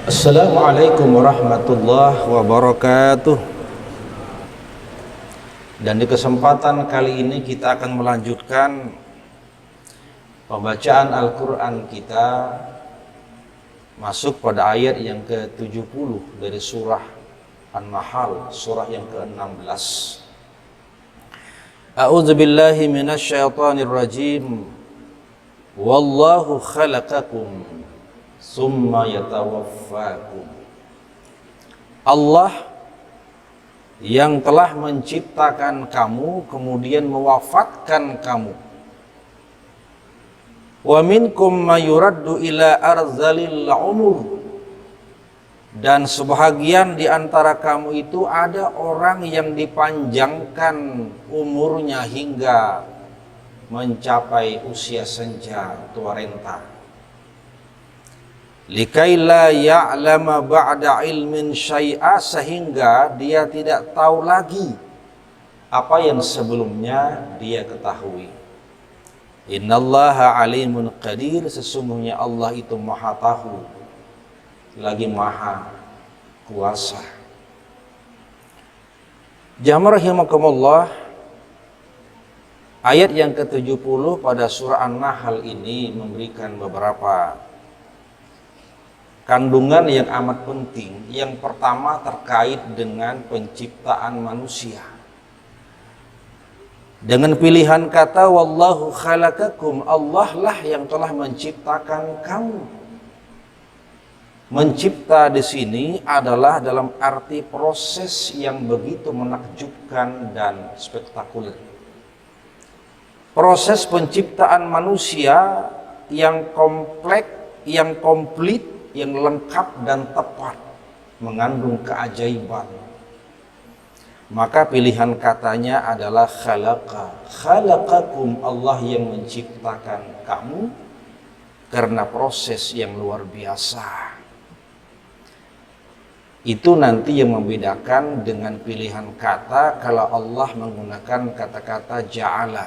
Assalamualaikum warahmatullahi wabarakatuh. Dan di kesempatan kali ini kita akan melanjutkan pembacaan Al-Quran kita, masuk pada ayat yang ke-70 dari surah An-Nahl, surah yang ke-16. A'udzu billahi minasyaitonir rajim. Wallahu khalaqakum summa yatawaffakum. Allah yang telah menciptakan kamu kemudian mewafatkan kamu. Wa minkum mayuraddu ila arzalil umur. Dan sebahagian di antara kamu itu ada orang yang dipanjangkan umurnya hingga mencapai usia senja, tua renta. Likai la ya'lama ba'da ilmin syai'a, sehingga dia tidak tahu lagi apa yang sebelumnya dia ketahui. Innallaha alimun qadir, sesungguhnya Allah itu maha tahu lagi maha kuasa. Jamaah rahimakumullah, ayat yang ke-70 pada surah An-Nahl ini memberikan beberapa kandungan yang amat penting. Yang pertama terkait dengan penciptaan manusia. Dengan pilihan kata wallahu khalaqakum, Allah lah yang telah menciptakan kamu. Mencipta di sini adalah dalam arti proses yang begitu menakjubkan dan spektakuler. Proses penciptaan manusia yang kompleks, yang komplit, yang lengkap dan tepat, mengandung keajaiban. Maka pilihan katanya adalah khalaqakum, Allah yang menciptakan kamu karena proses yang luar biasa. Itu nanti yang membedakan dengan pilihan kata kalau Allah menggunakan kata-kata ja'ala.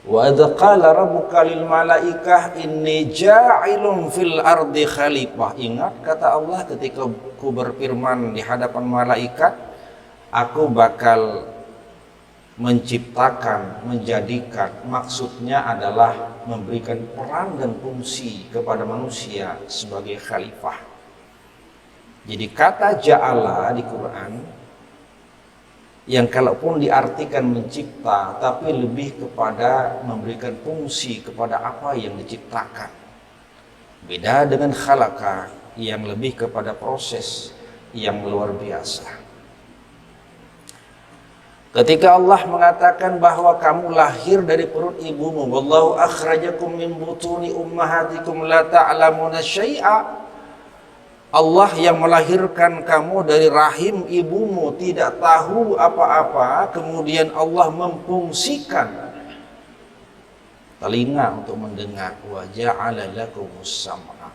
Wa idza qala rabbuka lil malaikah inni ja'ilun fil ardi khalifah. Ingat kata Allah ketika ku berfirman di hadapan malaikat, aku bakal menciptakan, menjadikan, maksudnya adalah memberikan peran dan fungsi kepada manusia sebagai khalifah. Jadi kata ja'ala di Quran yang kalaupun diartikan mencipta, tapi lebih kepada memberikan fungsi kepada apa yang diciptakan. Beda dengan khalaqa yang lebih kepada proses yang luar biasa. Ketika Allah mengatakan bahwa kamu lahir dari perut ibumu, wallahu akhrajakum min butuni ummahatikum la ta'lamuna syai'a. Allah yang melahirkan kamu dari rahim ibumu tidak tahu apa-apa, kemudian Allah memfungsikan telinga untuk mendengar. Wa ja'ala lakumus sam'a,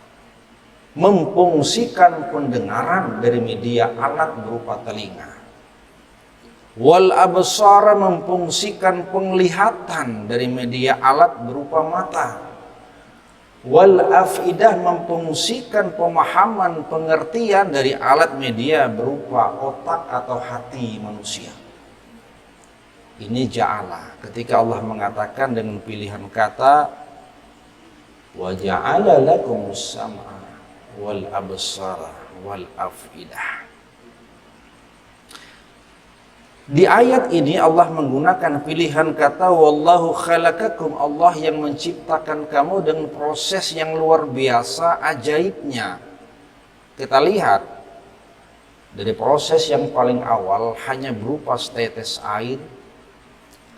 memfungsikan pendengaran dari media alat berupa telinga. Wal absara, memfungsikan penglihatan dari media alat berupa mata. Wal afidah, memfungsikan pemahaman, pengertian dari alat media berupa otak atau hati manusia. Ini ja'ala. Ketika Allah mengatakan dengan pilihan kata wa ja'ala lakumus sam'a wal absara wal afidah. Di ayat ini Allah menggunakan pilihan kata wallahu khalaqakum, Allah yang menciptakan kamu dengan proses yang luar biasa ajaibnya. Kita lihat dari proses yang paling awal hanya berupa setetes air,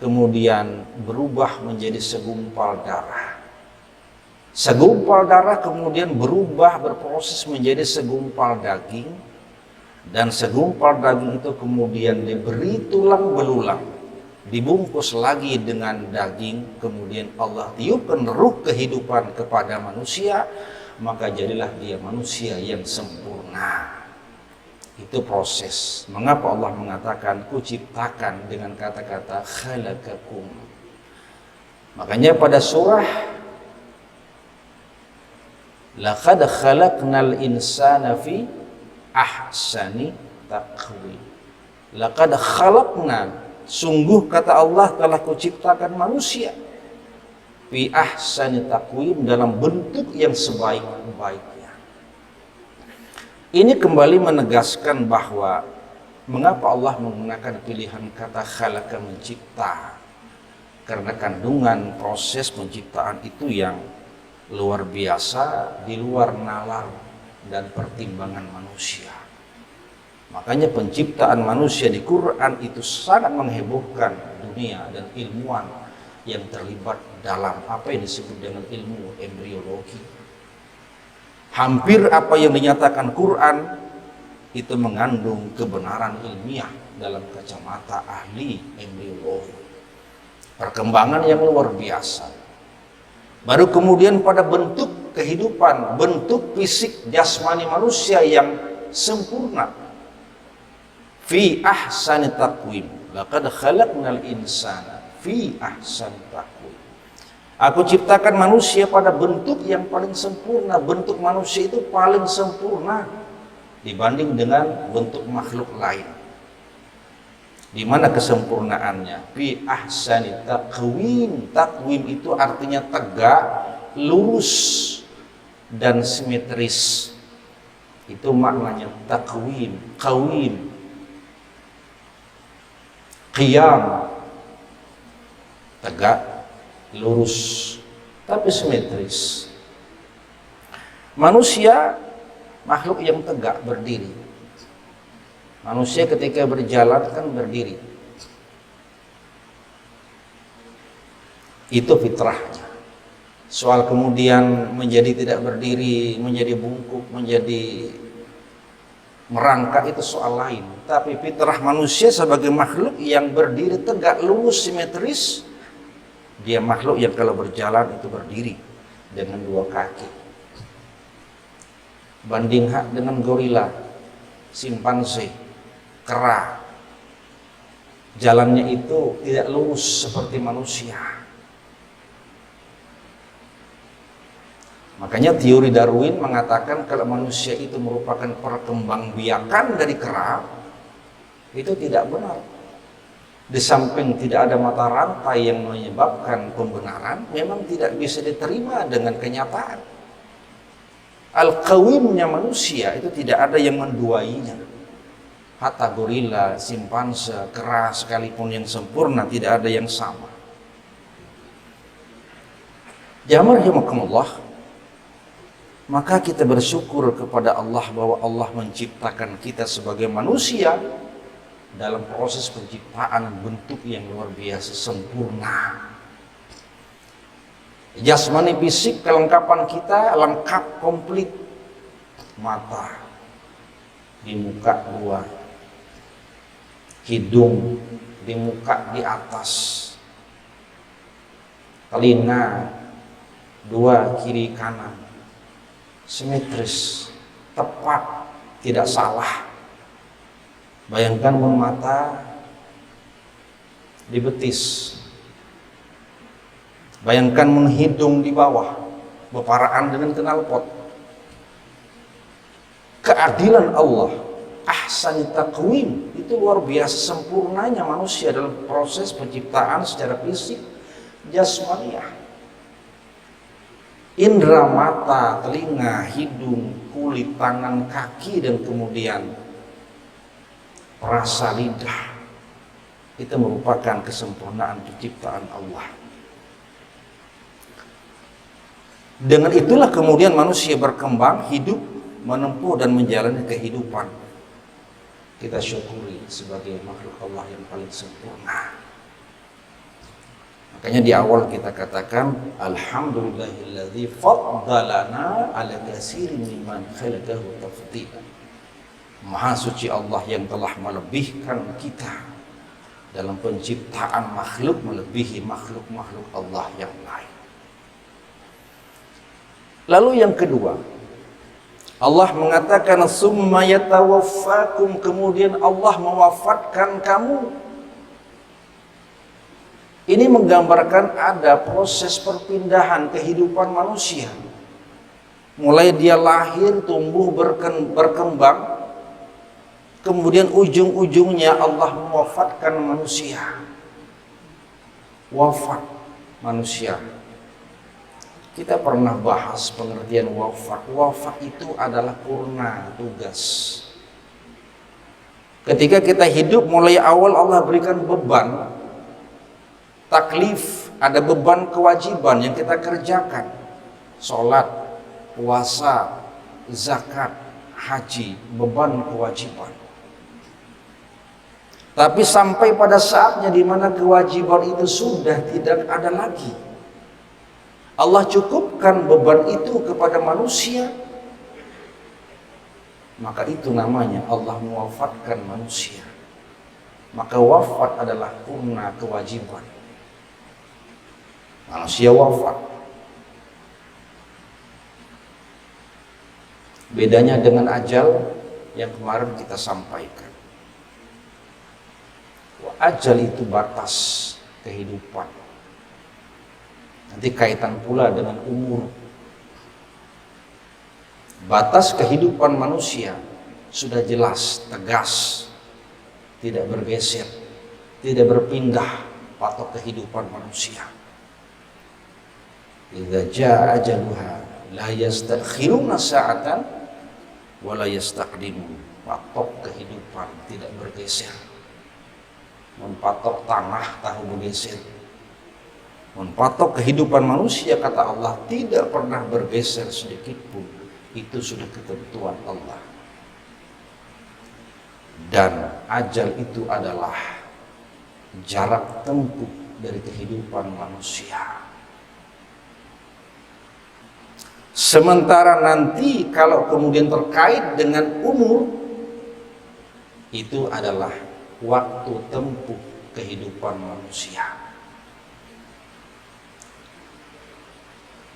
kemudian berubah menjadi segumpal darah. Segumpal darah kemudian berubah berproses menjadi segumpal daging. Dan segumpal daging itu kemudian diberi tulang belulang, dibungkus lagi dengan daging, kemudian Allah tiupkan ruh kehidupan kepada manusia, maka jadilah dia manusia yang sempurna. Itu proses. Mengapa Allah mengatakan kuciptakan dengan kata-kata khalaqakum? Makanya pada surah Laqad khalaqnal insana fi ahsani taqwim. Laqad khalaqna, sungguh kata Allah telah kuciptakan manusia fi ahsani taqwim, dalam bentuk yang sebaik-baiknya. Ini kembali menegaskan bahwa mengapa Allah menggunakan pilihan kata khalaqa, mencipta, karena kandungan proses penciptaan itu yang luar biasa, di luar nalar dan pertimbangan manusia. Makanya penciptaan manusia di Quran itu sangat menghebohkan dunia dan ilmuwan yang terlibat dalam apa yang disebut dengan ilmu embriologi. Hampir apa yang dinyatakan Quran itu mengandung kebenaran ilmiah dalam kacamata ahli embriologi. Perkembangan yang luar biasa. Baru kemudian pada bentuk kehidupan, bentuk fisik jasmani manusia yang sempurna. Fi ahsani taqwim. Laqad khalaqnal insana fi ahsani taqwim. Aku ciptakan manusia pada bentuk yang paling sempurna. Bentuk manusia itu paling sempurna dibanding dengan bentuk makhluk lain. Di mana kesempurnaannya? Fi ahsani taqwim. Taqwim itu artinya tegak, lurus, dan simetris. Itu maknanya taqwim. Qawim, qiyam, tegak, lurus, tapi simetris. Manusia makhluk yang tegak, berdiri. Manusia ketika berjalan kan berdiri. Itu fitrahnya. Soal kemudian menjadi tidak berdiri, menjadi bungkuk, menjadi merangkak, itu soal lain. Tapi fitrah manusia sebagai makhluk yang berdiri tegak, lurus, simetris, dia makhluk yang kalau berjalan itu berdiri dengan dua kaki. Banding hak dengan gorila, simpanse, kera, jalannya itu tidak lurus seperti manusia. Makanya teori Darwin mengatakan kalau manusia itu merupakan perkembangbiakan dari kera, itu tidak benar. Di samping tidak ada mata rantai yang menyebabkan pembenaran, memang tidak bisa diterima dengan kenyataan. Al-qawimnya manusia itu tidak ada yang menduainya. Hatta gorila, simpanse, kera sekalipun yang sempurna, tidak ada yang sama. Jamaah rahimakumullah, maka kita bersyukur kepada Allah bahwa Allah menciptakan kita sebagai manusia dalam proses penciptaan bentuk yang luar biasa sempurna. Jasmani fisik, kelengkapan kita lengkap, komplit. Mata di muka dua, hidung di muka di atas, telinga dua kiri kanan, simetris, tepat, tidak salah. Bayangkan mata di betis, bayangkan menghidung di bawah, beparaan dengan knalpot. Keadilan Allah, ahsani taqwim, itu luar biasa sempurnanya manusia dalam proses penciptaan secara fisik, jasmaniah. Indra mata, telinga, hidung, kulit, tangan, kaki, dan kemudian rasa lidah, itu merupakan kesempurnaan penciptaan Allah. Dengan itulah kemudian manusia berkembang, hidup, menempuh dan menjalani kehidupan. Kita syukuri sebagai makhluk Allah yang paling sempurna. Makanya di awal kita katakan alhamdulillahilladzi faddalana ala katsirin mimman khalaqahu tafdila. Maha suci Allah yang telah melebihkan kita dalam penciptaan makhluk, melebihi makhluk-makhluk Allah yang lain. Lalu yang kedua, Allah mengatakan summa yatawaffakum, kemudian Allah mewafatkan kamu. Ini menggambarkan ada proses perpindahan kehidupan manusia. Mulai dia lahir, tumbuh, berkembang, kemudian ujung-ujungnya Allah mewafatkan manusia. Wafat manusia. Kita pernah bahas pengertian wafat. Wafat itu adalah purna tugas. Ketika kita hidup, mulai awal Allah berikan beban, taklif, ada beban kewajiban yang kita kerjakan. Sholat, puasa, zakat, haji, beban kewajiban. Tapi sampai pada saatnya di mana kewajiban itu sudah tidak ada lagi, Allah cukupkan beban itu kepada manusia, maka itu namanya Allah mewafatkan manusia. Maka wafat adalah purna kewajiban. Manusia wafat. Bedanya dengan ajal yang kemarin kita sampaikan. Ajal itu batas kehidupan. Nanti kaitan pula dengan umur. Batas kehidupan manusia sudah jelas, tegas, tidak bergeser, tidak berpindah patok kehidupan manusia. Idza jaa ajaluha la yastakhiruna sa'atan wa la yastaqdimun. Patok kehidupan tidak bergeser. Mempatok tanah tahu bergeser. Mempatok kehidupan manusia, kata Allah, tidak pernah bergeser sedikit pun. Itu sudah ketentuan Allah. Dan ajal itu adalah jarak tempuh dari kehidupan manusia. Sementara nanti kalau kemudian terkait dengan umur, itu adalah waktu tempuh kehidupan manusia.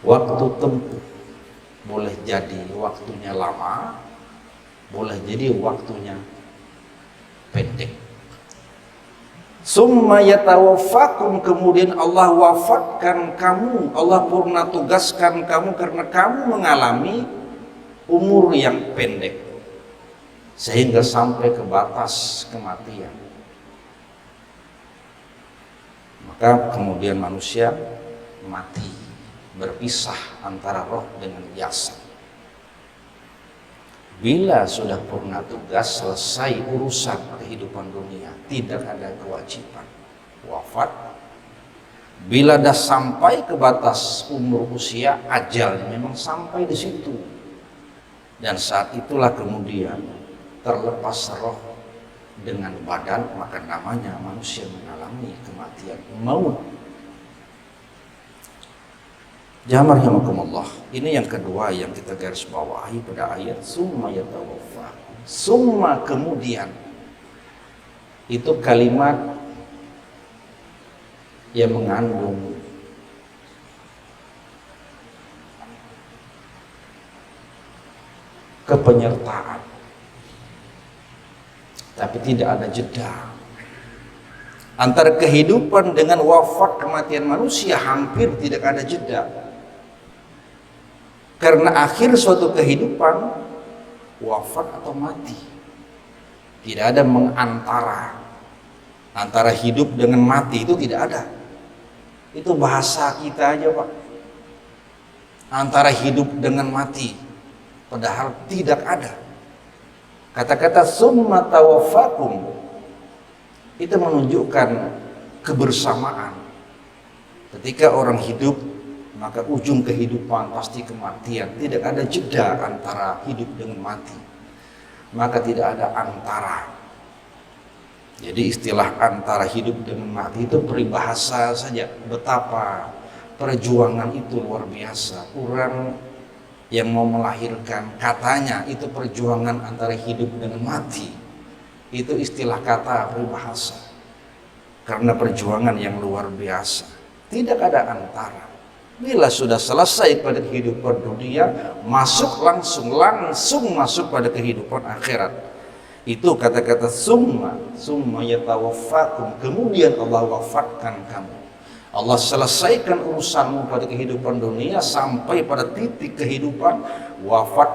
Waktu tempuh boleh jadi waktunya lama, boleh jadi waktunya pendek. Summa yatawaffakum, kemudian Allah wafatkan kamu, Allah purna tugaskan kamu karena kamu mengalami umur yang pendek sehingga sampai ke batas kematian. Maka kemudian manusia mati, berpisah antara roh dengan jasad. Bila sudah purna tugas, selesai urusan kehidupan dunia, tidak ada kewajiban, wafat. Bila dah sampai ke batas umur usia, ajalnya memang sampai di situ. Dan saat itulah kemudian terlepas roh dengan badan, maka namanya manusia mengalami kematian, maut. Jamaah rahimakumullah. Ini yang kedua yang kita garis bawahi pada ayat summa yatawaffa. Summa, kemudian. Itu kalimat yang mengandung kepenyertaan, tapi tidak ada jeda. Antara kehidupan dengan wafat kematian manusia hampir tidak ada jeda. Karena akhir suatu kehidupan wafat atau mati. Tidak ada mengantara. Antara hidup dengan mati itu tidak ada. Itu bahasa kita aja, Pak. Antara hidup dengan mati. Padahal tidak ada. Kata-kata summa tawaffakum itu menunjukkan kebersamaan. Ketika orang hidup, maka ujung kehidupan pasti kematian. Tidak ada jeda antara hidup dengan mati. Maka tidak ada antara. Jadi istilah antara hidup dengan mati itu peribahasa saja. Betapa perjuangan itu luar biasa. Orang yang mau melahirkan, katanya itu perjuangan antara hidup dengan mati. Itu istilah kata peribahasa. Karena perjuangan yang luar biasa. Tidak ada antara. Bila sudah selesai pada kehidupan dunia, langsung masuk pada kehidupan akhirat. Itu kata-kata summa yatawaffakum, kemudian Allah wafatkan kamu. Allah selesaikan urusanmu pada kehidupan dunia sampai pada titik kehidupan wafat,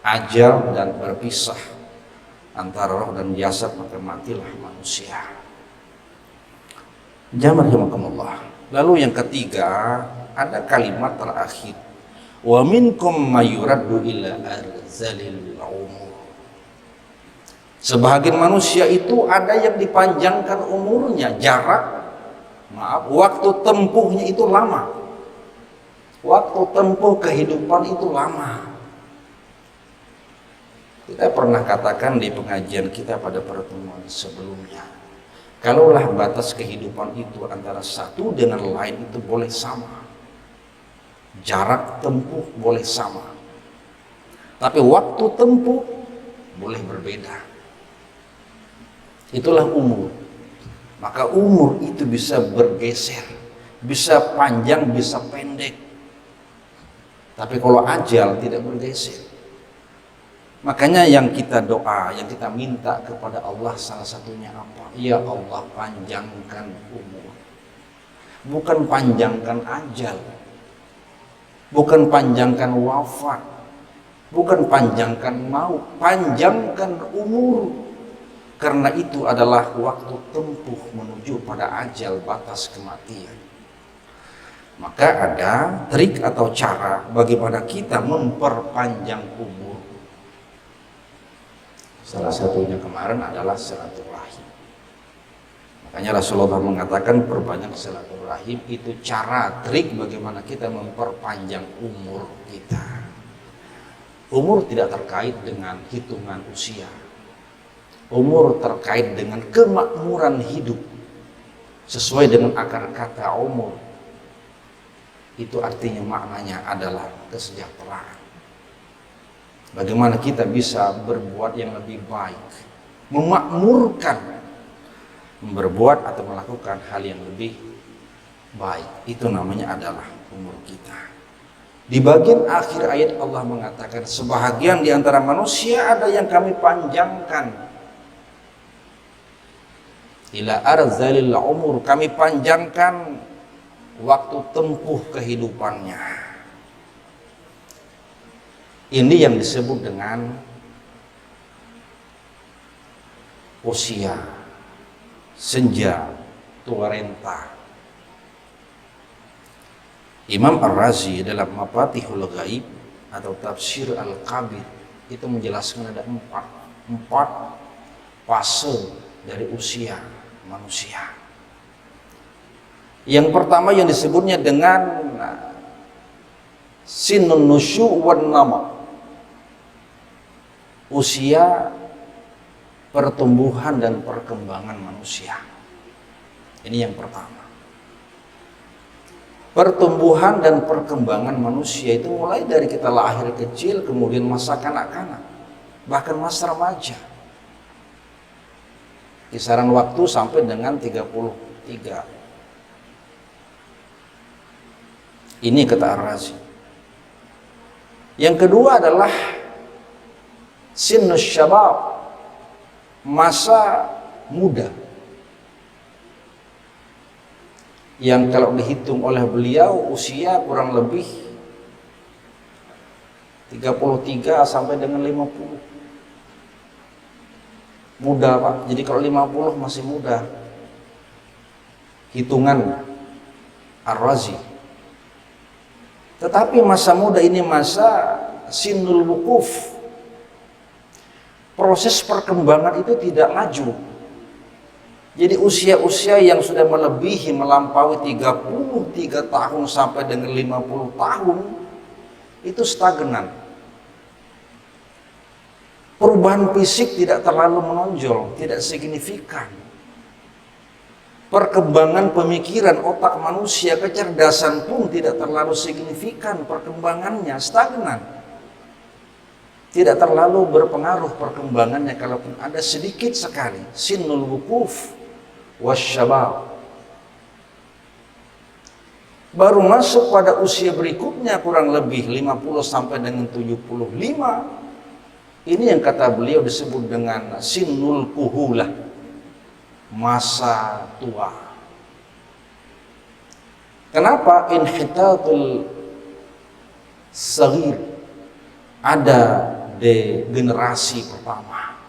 ajal dan berpisah antara roh dan jasad, maka matilah manusia. Jamaah rahimakumullah. Lalu yang ketiga, ada kalimat terakhir, wa minkum mayuraddu ila arzalil umur. Sebahagian manusia itu ada yang dipanjangkan umurnya, waktu tempuhnya itu lama. Waktu tempuh kehidupan itu lama. Kita pernah katakan di pengajian kita pada pertemuan sebelumnya, kalaulah batas kehidupan itu antara satu dengan lain itu boleh sama, jarak tempuh boleh sama, tapi waktu tempuh boleh berbeda. Itulah umur. Maka umur itu bisa bergeser, bisa panjang, bisa pendek. Tapi kalau ajal tidak bergeser. Makanya yang kita doa, yang kita minta kepada Allah salah satunya apa? Ya Allah, panjangkan umur. Bukan panjangkan ajal. Bukan panjangkan wafat. Bukan panjangkan maut, panjangkan umur. Karena itu adalah waktu tempuh menuju pada ajal, batas kematian. Maka ada trik atau cara bagaimana kita memperpanjang umur. Salah satunya kemarin adalah silaturahim. Makanya Rasulullah mengatakan perbanyak silaturahim, itu cara trik bagaimana kita memperpanjang umur kita. Umur tidak terkait dengan hitungan usia. Umur terkait dengan kemakmuran hidup. Sesuai dengan akar kata umur, itu artinya maknanya adalah kesejahteraan. Bagaimana kita bisa berbuat yang lebih baik, memakmurkan, berbuat atau melakukan hal yang lebih baik. Itu namanya adalah umur kita. Di bagian akhir ayat Allah mengatakan, sebahagian di antara manusia ada yang kami panjangkan ila arzalil umur, kami panjangkan waktu tempuh kehidupannya. Ini yang disebut dengan usia, senja, tua renta. Imam Ar-Razi dalam Mafatihul Ghaib atau Tafsir Al-Kabir itu menjelaskan ada empat fase dari usia manusia. Yang pertama yang disebutnya dengan Sinun Nusyu wan Nama, usia pertumbuhan dan perkembangan manusia. Ini yang pertama. Pertumbuhan dan perkembangan manusia itu mulai dari kita lahir kecil, kemudian masa kanak-kanak, bahkan masa remaja. Kisaran waktu sampai dengan 33. Ini kata Ar-Razi. Yang kedua adalah Sinnus Syabab, masa muda, yang kalau dihitung oleh beliau usia kurang lebih 33 sampai dengan 50. Muda Pak, jadi kalau 50 masih muda. Hitungan Ar-Razi. Tetapi masa muda ini masa Sinul Wukuf. Proses perkembangan itu tidak maju. Jadi usia-usia yang sudah melampaui 33 tahun sampai dengan 50 tahun itu stagnan. Perubahan fisik tidak terlalu menonjol, tidak signifikan. Perkembangan pemikiran otak manusia, kecerdasan pun tidak terlalu signifikan perkembangannya, stagnan. Tidak terlalu berpengaruh perkembangannya, kalaupun ada sedikit sekali. Sinnul Wukuf wasyabab. Baru masuk pada usia berikutnya kurang lebih 50 sampai dengan 75. Ini yang kata beliau disebut dengan Sinnul Kuhulah, masa tua. Kenapa inhitatul saghir ada di generasi pertama?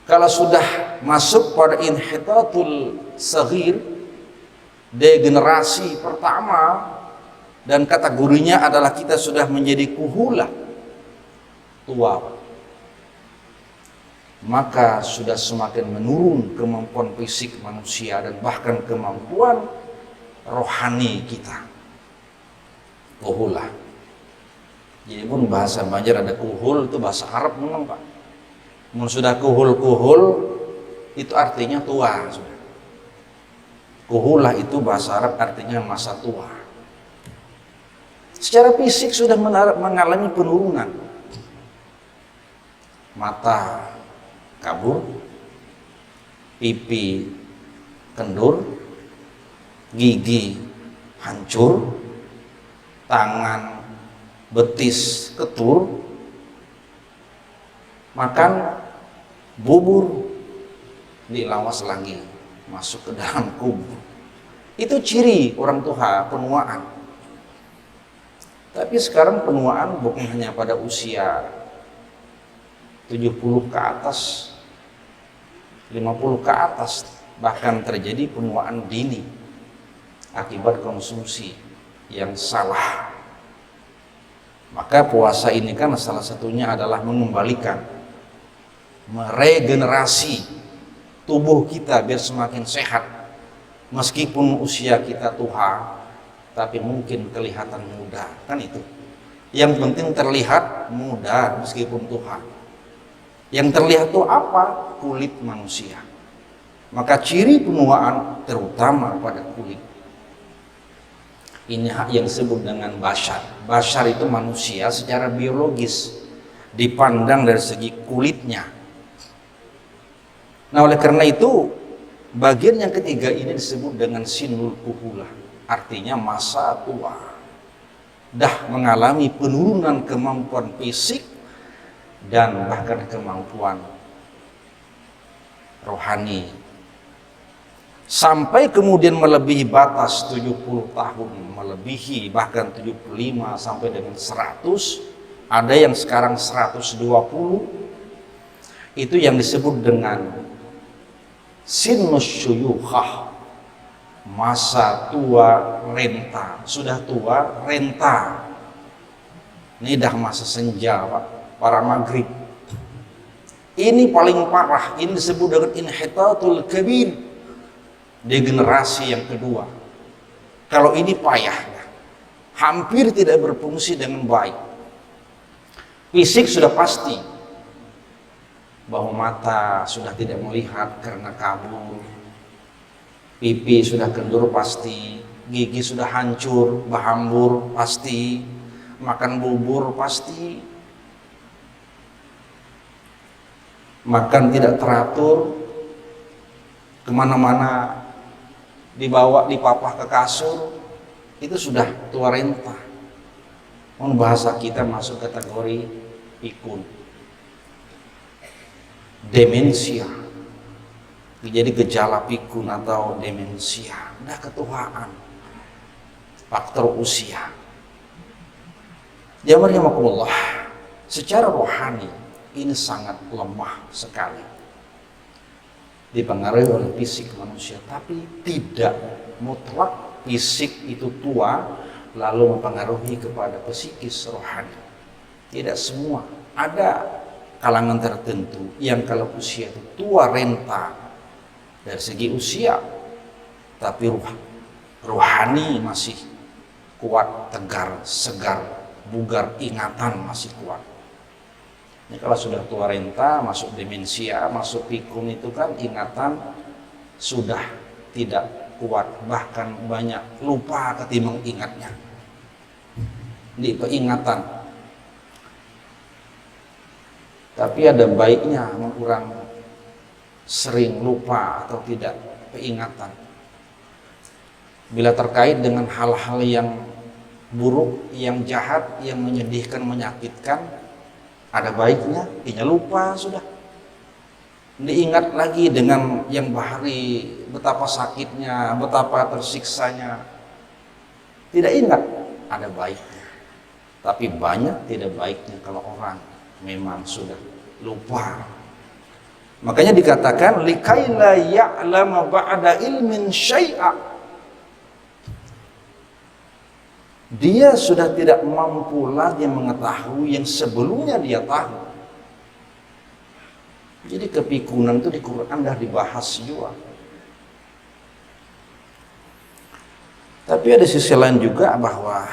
Kalau sudah masuk pada inhitatul saghir di generasi pertama dan kategorinya adalah kita sudah menjadi kuhula, tua, maka sudah semakin menurun kemampuan fisik manusia dan bahkan kemampuan rohani kita. Kuhula. Jadi pun bahasa Banjar ada kuhul, itu bahasa Arab memang Pak. Mun sudah kuhul-kuhul itu artinya tua sudah. Kuhula itu bahasa Arab artinya masa tua. Secara fisik sudah mengalami penurunan. Mata kabur, pipi kendur, gigi hancur, tangan betis ketur, makan bubur dilawas lagi masuk ke dalam kubur. Itu ciri orang tua penuaan. Tapi sekarang penuaan bukan hanya pada usia 70 ke atas, 50 ke atas, bahkan terjadi penuaan dini akibat konsumsi yang salah. Maka puasa ini kan salah satunya adalah mengembalikan, meregenerasi tubuh kita biar semakin sehat. Meskipun usia kita tua, tapi mungkin kelihatan muda, kan itu. Yang penting terlihat muda meskipun tua. Yang terlihat itu apa? Kulit manusia. Maka ciri penuaan terutama pada kulit. Ini hak yang disebut dengan bashar. Bashar itu manusia secara biologis, dipandang dari segi kulitnya. Nah, oleh karena itu bagian yang ketiga ini disebut dengan sinul kuhula, artinya masa tua. Dah mengalami penurunan kemampuan fisik dan bahkan kemampuan rohani. Sampai kemudian melebihi batas 70 tahun, melebihi bahkan 75 sampai dengan 100, ada yang sekarang 120, itu yang disebut dengan sinus syuyukhah, masa tua renta. Sudah tua renta, ini dah masa senja Pak, para maghrib. Ini paling parah, ini disebut dengan inhitatul kabir di generasi yang kedua. Kalau ini payah, hampir tidak berfungsi dengan baik. Fisik sudah pasti, bahwa mata sudah tidak melihat karena kabur, pipi sudah kendur pasti, gigi sudah hancur, berhambur pasti, makan bubur pasti, makan tidak teratur, kemana-mana dibawa dipapah ke kasur, itu sudah tua renta. Bahasa kita masuk kategori pikun, demensia. Jadi gejala pikun atau demensia, udah ketuaan, faktor usia. Jamaah, secara rohani ini sangat lemah sekali, dipengaruhi oleh fisik manusia, tapi tidak mutlak fisik itu tua lalu mempengaruhi kepada psikis rohani. Tidak semua. Ada kalangan tertentu yang kalau usia itu tua renta dari segi usia, tapi rohani masih kuat, tegar, segar, bugar, ingatan masih kuat. Ini kalau sudah tua renta, masuk demensia, masuk pikun, itu kan ingatan sudah tidak kuat, bahkan banyak lupa ketimbang ingatnya. Di peingatan. Tapi ada baiknya kurang sering lupa atau tidak peingatan. Bila terkait dengan hal-hal yang buruk, yang jahat, yang menyedihkan, menyakitkan, ada baiknya, lupa sudah. Diingat lagi dengan yang bahari betapa sakitnya, betapa tersiksanya. Tidak ingat ada baiknya. Tapi banyak tidak baiknya kalau orang memang sudah lupa. Makanya dikatakan likaila ya'lama ba'da ilmin syai'a. Dia sudah tidak mampu lagi mengetahui yang sebelumnya dia tahu. Jadi kepikunan itu di Quran dah dibahas juga. Tapi ada sisi lain juga bahwa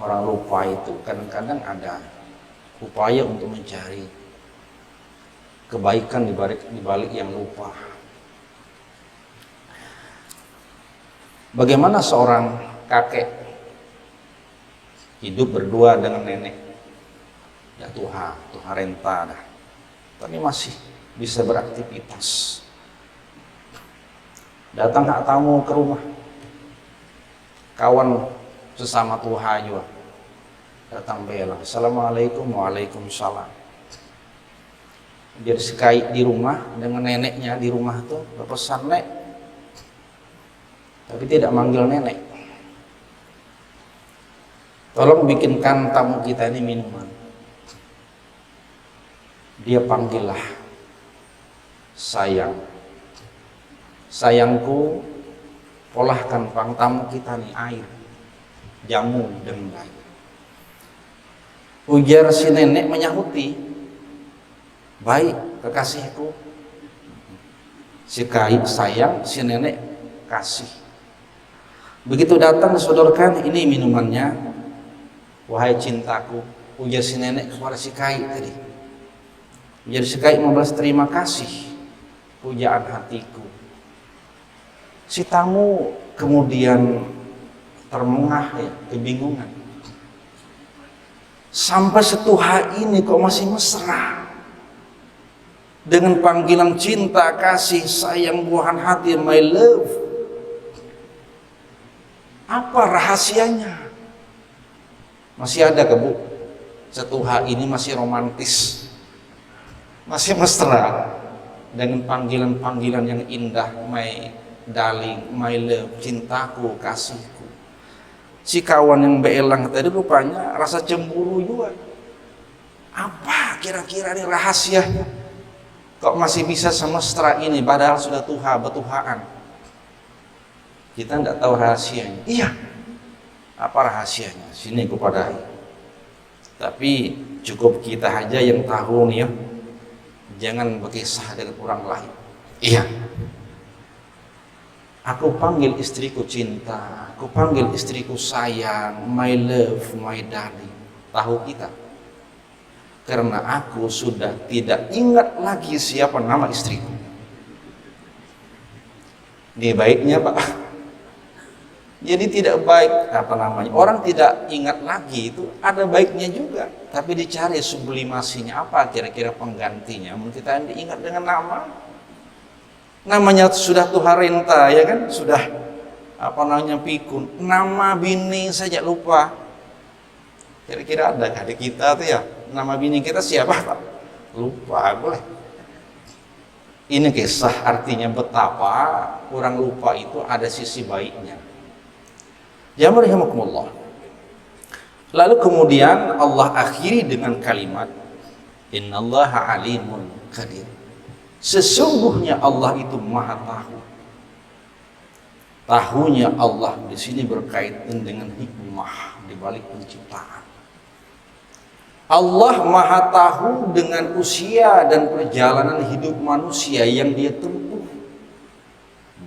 orang lupa itu kadang-kadang ada upaya untuk mencari kebaikan di balik yang lupa. Bagaimana seorang kakek hidup berdua dengan nenek, ya tuha renta dah, tapi masih bisa beraktivitas. Datang hak tamu ke rumah, kawan sesama tuha juga datang bela, assalamualaikum, waalaikumsalam. Dia sekai di rumah dengan neneknya di rumah tuh berpesan nek, tapi tidak manggil nenek. Tolong bikinkan tamu kita ini minuman. Dia panggillah sayang. Sayangku, polahkan pang tamu kita nih air, jamu dengan baik. Ujar si nenek menyahuti, baik kekasihku. Si kait sayang, si nenek kasih. Begitu datang disodorkan, ini minumannya. Wahai cintaku, ujar si nenek kepada si kait tadi. Ujar si kait membalas terima kasih pujaan hatiku. Si tamu kemudian termengah ya, kebingungan. Sampai setuha ini kok masih mesra dengan panggilan cinta, kasih, sayang, buahan hati, my love. Apa rahasianya? Masih ada ke Bu? Setuha ini masih romantis, masih mesra dengan panggilan-panggilan yang indah, my darling, my love, cintaku, kasihku. Si kawan yang beelang tadi rupanya rasa cemburu juga. Apa kira-kira nih rahasianya? Kok masih bisa semesra ini padahal sudah tuha, betuhaan? Kita tidak tahu rahasianya. Iya. Apa rahasianya? Sini kepada. Tapi cukup kita aja yang tahu nih ya. Jangan berkisah dengan orang lain. Iya. Aku panggil istriku cinta, aku panggil istriku sayang, my love, my darling. Tahu kita. Karena aku sudah tidak ingat lagi siapa nama istriku. Ini baiknya Pak. Jadi tidak baik apa namanya, orang tidak ingat lagi itu ada baiknya juga, tapi dicari sublimasinya apa kira-kira penggantinya. Mungkin kita diingat dengan namanya sudah tuha renta ya kan, sudah apa namanya pikun, nama bini saja lupa. Kira-kira ada di kita tuh ya, nama bini kita siapa Pak? Lupa boleh. Ini kisah artinya betapa orang lupa itu ada sisi baiknya. Ya rahimakumullah. Lalu kemudian Allah akhiri dengan kalimat innallaha alimun qadir. Sesungguhnya Allah itu Maha tahu. Tahunya Allah di sini berkaitan dengan hikmah di balik penciptaan. Allah Maha tahu dengan usia dan perjalanan hidup manusia yang dia tempuh.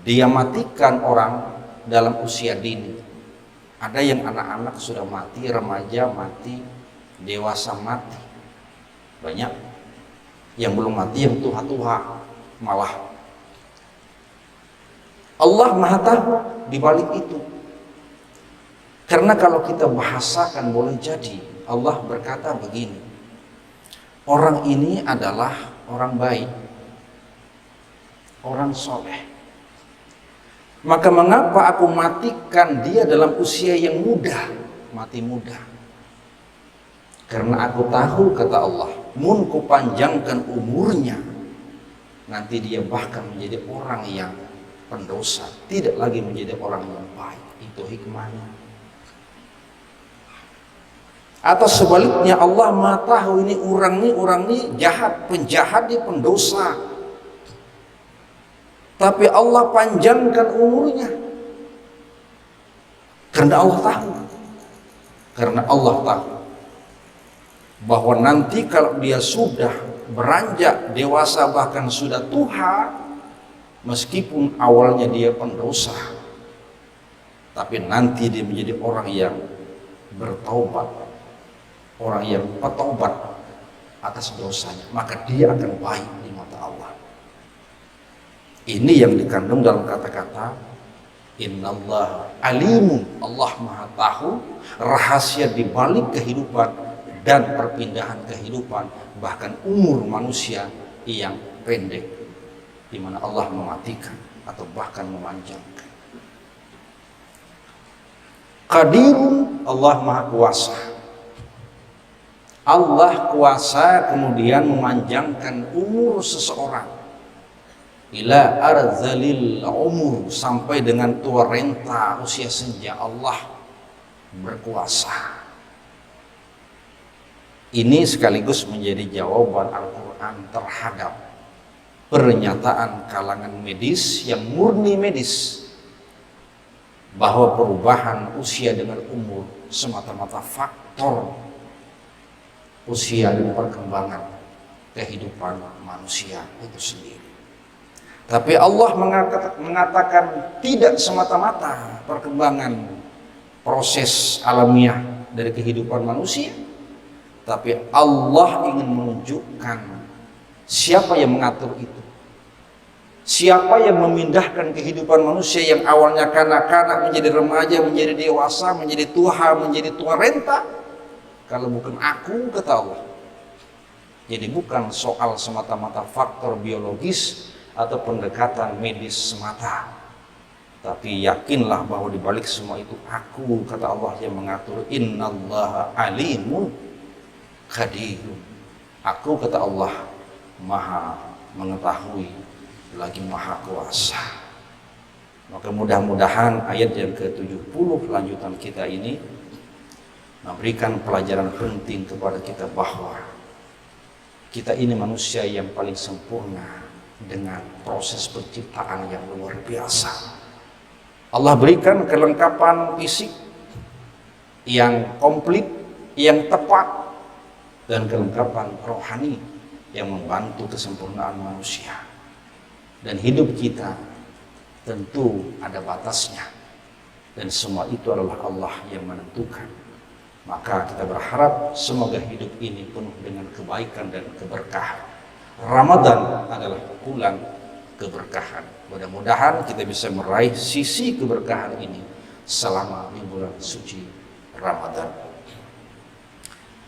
Dia matikan orang dalam usia dini. Ada yang anak-anak sudah mati, remaja mati, dewasa mati. Banyak yang belum mati, yang tua-tua malah. Allah Maha tahu di balik itu. Karena kalau kita bahasakan boleh jadi Allah berkata begini. Orang ini adalah orang baik, orang soleh. Maka mengapa aku matikan dia dalam usia yang muda, mati muda? Karena aku tahu kata Allah, mun ku panjangkan umurnya, nanti dia bahkan menjadi orang yang pendosa, tidak lagi menjadi orang yang baik. Itu hikmahnya. Atau sebaliknya, Allah Maha tahu ini orang ini jahat, penjahat, dia pendosa, tapi Allah panjangkan umurnya karena Allah tahu. Karena Allah tahu bahwa nanti kalau dia sudah beranjak dewasa, bahkan sudah tua, meskipun awalnya dia pendosa, tapi nanti dia menjadi orang yang bertaubat, orang yang bertaubat atas dosanya, maka dia akan baik di mata Allah. Ini yang dikandung dalam kata-kata Innallaha alimun, Allah Maha tahu rahasia di balik kehidupan dan perpindahan kehidupan, bahkan umur manusia yang pendek, di mana Allah mematikan atau bahkan memanjangkan. Qadirun, Allah Maha kuasa. Allah kuasa kemudian memanjangkan umur seseorang ila arzalil umur, sampai dengan tua renta usia senja. Allah berkuasa. Ini sekaligus menjadi jawaban Al-Quran terhadap pernyataan kalangan medis yang murni medis, bahwa perubahan usia dengan umur semata-mata faktor usia dan perkembangan kehidupan manusia itu sendiri. Tapi Allah mengatakan tidak semata-mata perkembangan proses alamiah dari kehidupan manusia, tapi Allah ingin menunjukkan siapa yang mengatur itu, siapa yang memindahkan kehidupan manusia yang awalnya kanak-kanak menjadi remaja, menjadi dewasa, menjadi tua, menjadi tua renta, kalau bukan aku, kata Allah. Jadi bukan soal semata-mata faktor biologis atau pendekatan medis semata, tapi yakinlah bahwa di balik semua itu aku, kata Allah, yang mengatur. Innallaha alimun qadirun, aku, kata Allah, maha mengetahui lagi maha kuasa. Maka mudah-mudahan ayat yang ke-70 lanjutan kita ini memberikan pelajaran penting kepada kita bahwa kita ini manusia yang paling sempurna dengan proses penciptaan yang luar biasa. Allah berikan kelengkapan fisik yang komplit, yang tepat, dan kelengkapan rohani yang membantu kesempurnaan manusia. Dan hidup kita tentu ada batasnya, dan semua itu adalah Allah yang menentukan. Maka kita berharap semoga hidup ini penuh dengan kebaikan dan keberkahan. Ramadan adalah bulan keberkahan. Mudah-mudahan kita bisa meraih sisi keberkahan ini selama di bulan suci Ramadan.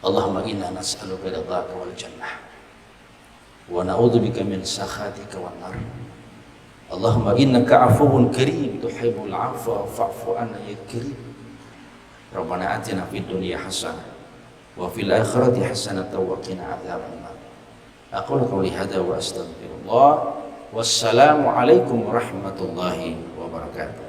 Allahumma inna nas'aluka ridhaka wal jannah wa na'udzubika min sakhatika wan nar. Allahumma innaka afuwun karim tuhibbul 'afwa fa'fu 'anna ya karim. Rabbana atina fid dunya hasanah wa fil akhirati hasanah wa qina adzaban nar. Aqulu qouli hadza wa astaghfirullah. Wassalamu alaikum warahmatullahi wabarakatuh.